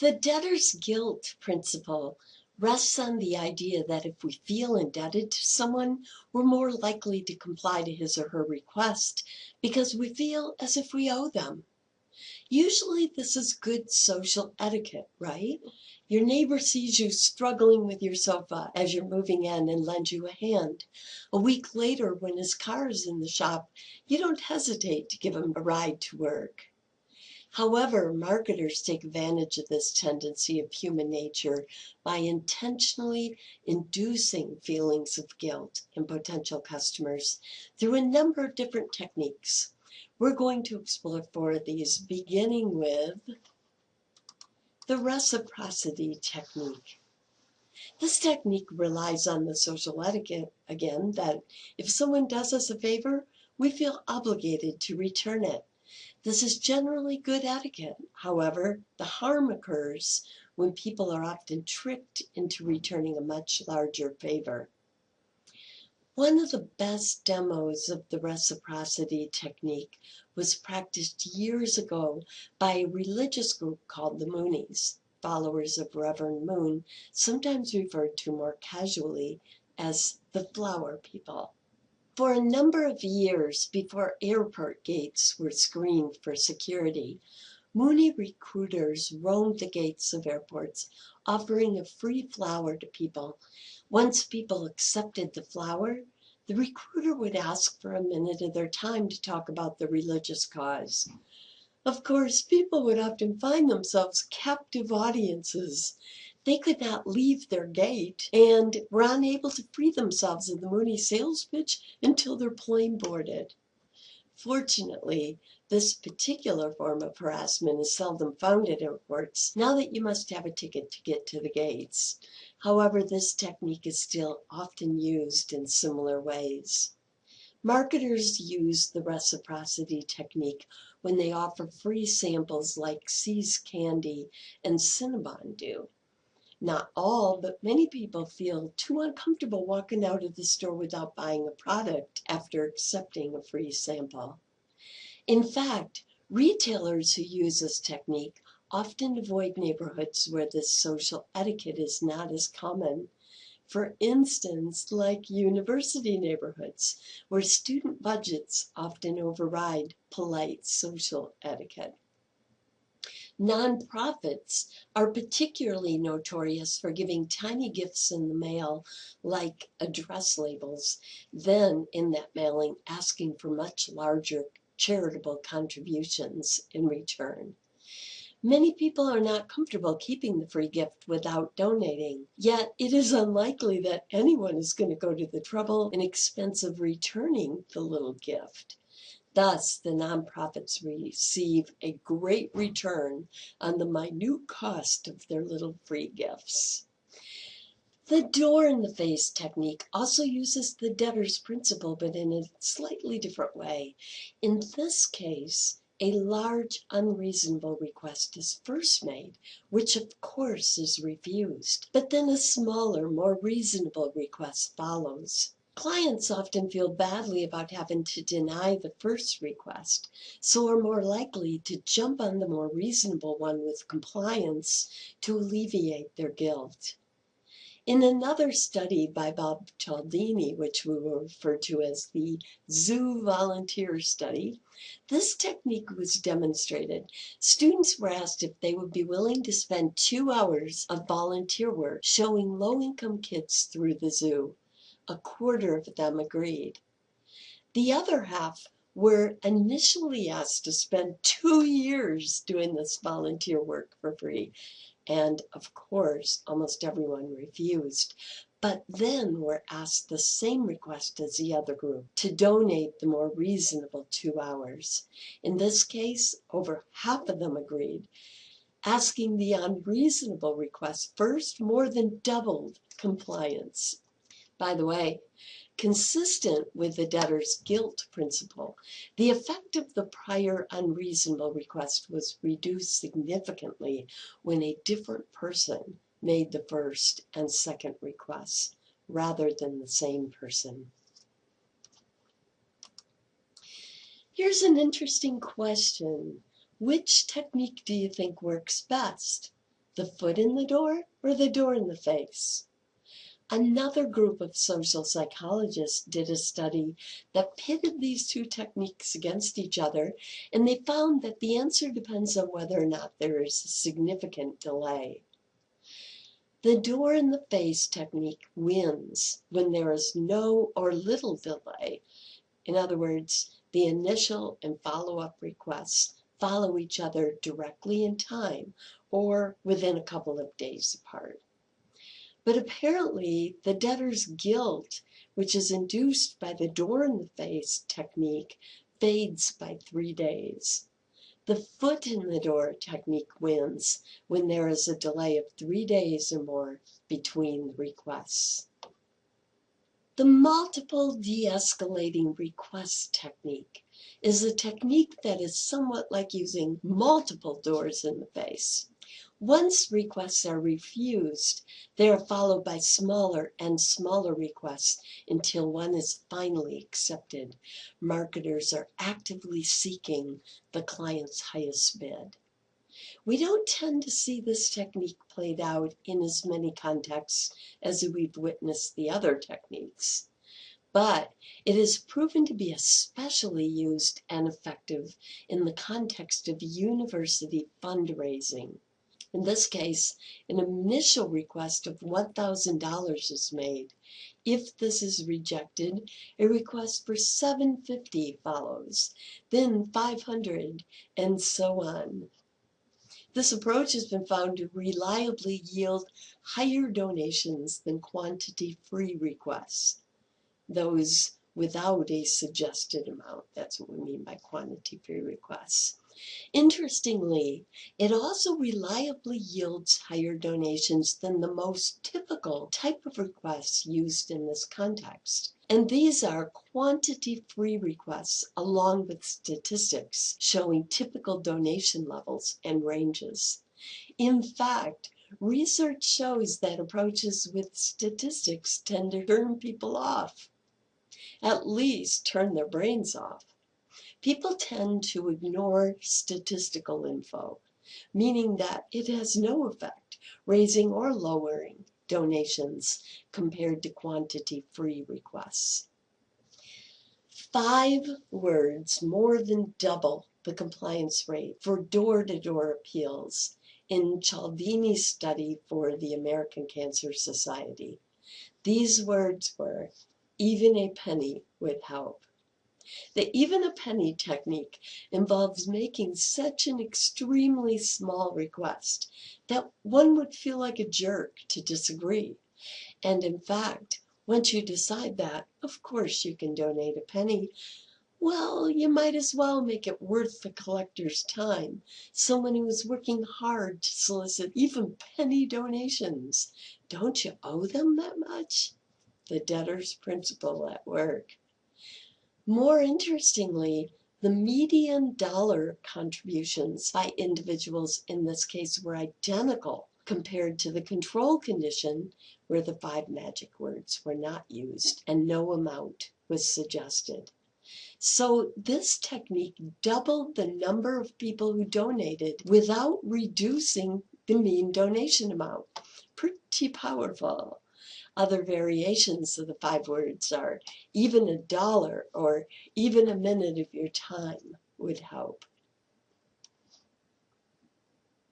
The debtor's guilt principle rests on the idea that if we feel indebted to someone, we're more likely to comply to his or her request because we feel as if we owe them. Usually this is good social etiquette, right? Your neighbor sees you struggling with your sofa as you're moving in and lends you a hand. A week later, when his car is in the shop, you don't hesitate to give him a ride to work. However, marketers take advantage of this tendency of human nature by intentionally inducing feelings of guilt in potential customers through a number of different techniques. We're going to explore 4 of these, beginning with the reciprocity technique. This technique relies on the social etiquette, again, that if someone does us a favor, we feel obligated to return it. This is generally good etiquette. However, the harm occurs when people are often tricked into returning a much larger favor. One of the best demos of the reciprocity technique was practiced years ago by a religious group called the Moonies, followers of Reverend Moon, sometimes referred to more casually as the Flower People. For a number of years before airport gates were screened for security, Mooney recruiters roamed the gates of airports, offering a free flower to people. Once people accepted the flower, the recruiter would ask for a minute of their time to talk about the religious cause. Of course, people would often find themselves captive audiences. They could not leave their gate and were unable to free themselves of the Mooney sales pitch until their plane boarded. Fortunately, this particular form of harassment is seldom found at airports, now that you must have a ticket to get to the gates. However, this technique is still often used in similar ways. Marketers use the reciprocity technique when they offer free samples like See's candy and Cinnabon do. Not all, but many people feel too uncomfortable walking out of the store without buying a product after accepting a free sample. In fact, retailers who use this technique often avoid neighborhoods where this social etiquette is not as common. For instance, like university neighborhoods, where student budgets often override polite social etiquette. Nonprofits are particularly notorious for giving tiny gifts in the mail, like address labels, then in that mailing asking for much larger charitable contributions in return. Many people are not comfortable keeping the free gift without donating, yet it is unlikely that anyone is going to go to the trouble and expense of returning the little gift. Thus, the nonprofits receive a great return on the minute cost of their little free gifts. The door in the face technique also uses the debtor's principle, but in a slightly different way. In this case, a large unreasonable request is first made, which of course is refused, but then a smaller, more reasonable request follows. Clients often feel badly about having to deny the first request, so are more likely to jump on the more reasonable one with compliance to alleviate their guilt. In another study by Bob Cialdini, which we will refer to as the Zoo Volunteer Study, this technique was demonstrated. Students were asked if they would be willing to spend 2 hours of volunteer work showing low-income kids through the zoo. A quarter of them agreed. The other half were initially asked to spend 2 years doing this volunteer work for free. And of course, almost everyone refused, but then were asked the same request as the other group, to donate the more reasonable 2 hours. In this case, over half of them agreed. Asking the unreasonable request first more than doubled compliance. By the way, consistent with the debtor's guilt principle, the effect of the prior unreasonable request was reduced significantly when a different person made the first and second requests, rather than the same person. Here's an interesting question. Which technique do you think works best? The foot in the door or the door in the face? Another group of social psychologists did a study that pitted these two techniques against each other, and they found that the answer depends on whether or not there is a significant delay. The door in the face technique wins when there is no or little delay. In other words, the initial and follow-up requests follow each other directly in time or within a couple of days apart. But apparently, the debtor's guilt, which is induced by the door in the face technique, fades by 3 days. The foot in the door technique wins when there is a delay of 3 days or more between requests. The multiple de-escalating request technique is a technique that is somewhat like using multiple doors in the face. Once requests are refused, they are followed by smaller and smaller requests until one is finally accepted. Marketers are actively seeking the client's highest bid. We don't tend to see this technique played out in as many contexts as we've witnessed the other techniques, but it is proven to be especially used and effective in the context of university fundraising. In this case, an initial request of $1,000 is made. If this is rejected, a request for $750 follows, then $500, and so on. This approach has been found to reliably yield higher donations than quantity-free requests, those without a suggested amount. That's what we mean by quantity-free requests. Interestingly, it also reliably yields higher donations than the most typical type of requests used in this context. And these are quantity-free requests along with statistics showing typical donation levels and ranges. In fact, research shows that approaches with statistics tend to turn people off, at least turn their brains off. People tend to ignore statistical info, meaning that it has no effect raising or lowering donations compared to quantity-free requests. 5 words more than double the compliance rate for door-to-door appeals in Cialdini's study for the American Cancer Society. These words were, "Even a penny would help." The even a penny technique involves making such an extremely small request that one would feel like a jerk to disagree. And in fact, once you decide that, of course you can donate a penny, well, you might as well make it worth the collector's time, someone who is working hard to solicit even penny donations. Don't you owe them that much? The debtor's principle at work. More interestingly, the median dollar contributions by individuals in this case were identical compared to the control condition where the 5 magic words were not used and no amount was suggested. So this technique doubled the number of people who donated without reducing the mean donation amount. Pretty powerful. Other variations of the 5 words are even $1 or even a minute of your time would help.